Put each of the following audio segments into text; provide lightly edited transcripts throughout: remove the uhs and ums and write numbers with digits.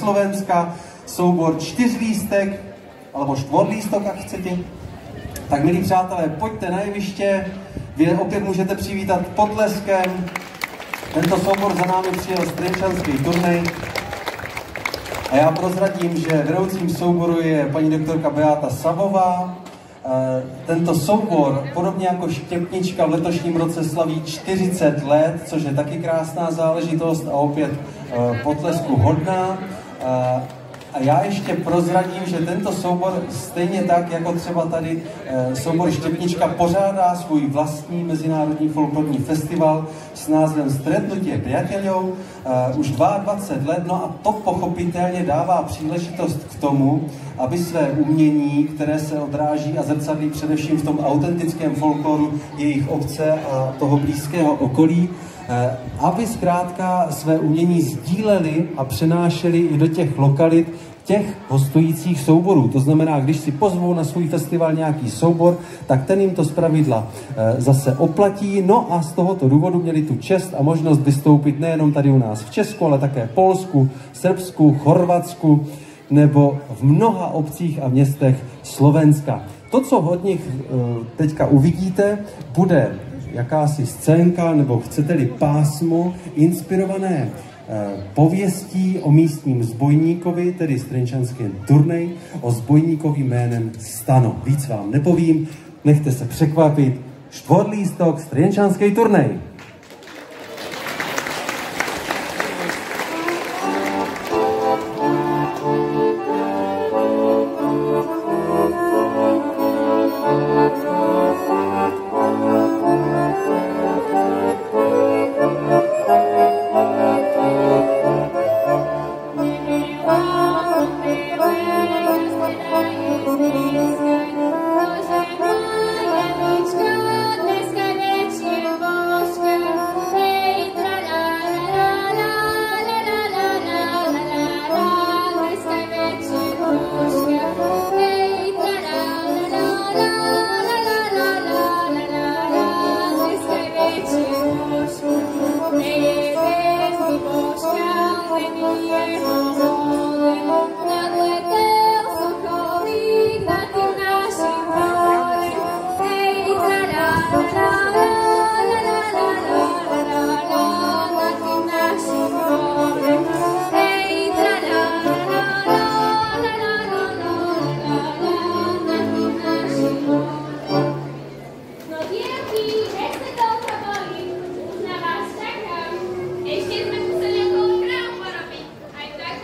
Slovenska, soubor čtyřlístek, alebo štvorlístok, jak chcete. Tak milí přátelé, pojďte na jeviště, vy opět můžete přivítat potleskem. Tento soubor za námi přijel z Trenčanský turnej. A já prozradím, že vedoucím souboru je paní doktorka Beata Savová. Tento soubor, podobně jako Štěpnička, v letošním roce slaví 40 let, což je taky krásná záležitost a opět potlesku hodná. A já ještě prozradím, že tento soubor, stejně tak jako třeba tady soubor Štěpnička, pořádá svůj vlastní mezinárodní folklorní festival s názvem Stretnutie priateľov už 22 let, no a to pochopitelně dává příležitost k tomu, aby své umění, které se odráží a zrcadlí především v tom autentickém folkloru jejich obce a toho blízkého okolí, aby zkrátka své umění sdíleli a přenášeli i do těch lokalit těch hostujících souborů. To znamená, když si pozvou na svůj festival nějaký soubor, tak ten jim to zpravidla zase oplatí. No a z tohoto důvodu měli tu čest a možnost vystoupit nejenom tady u nás v Česku, ale také v Polsku, Srbsku, Chorvatsku nebo v mnoha obcích a městech Slovenska. To, co od nich teďka uvidíte, bude jakási scénka, nebo chcete-li pásmo, inspirované pověstí o místním zbojníkovi, tedy z Trenčanském turnej, o zbojníkovi jménem Stano. Víc vám nepovím, nechte se překvapit. Štvorlístok z Trenčanský turnej. Tak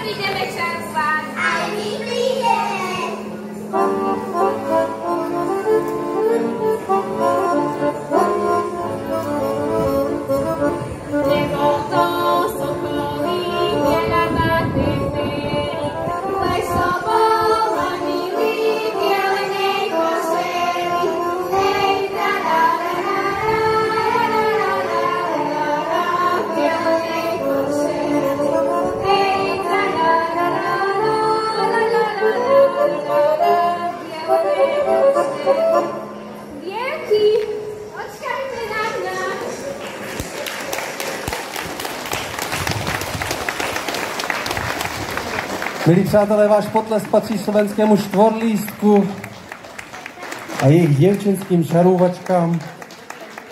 přijdeme čerpat. A my přijdeme. Nebo to sokolí bělavatý ty, lež sobovaný líp jelenej košeli. Hej, jelenej košeli. Hej, jelenej košeli. Děti, počkajte na nás. Milí přátelé, váš potlesk patří slovenskému štvorlístku a jejich děvčenským šarůvačkám.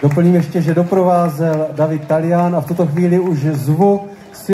Doplním ještě, že doprovázel David Talián a v tuto chvíli už zvu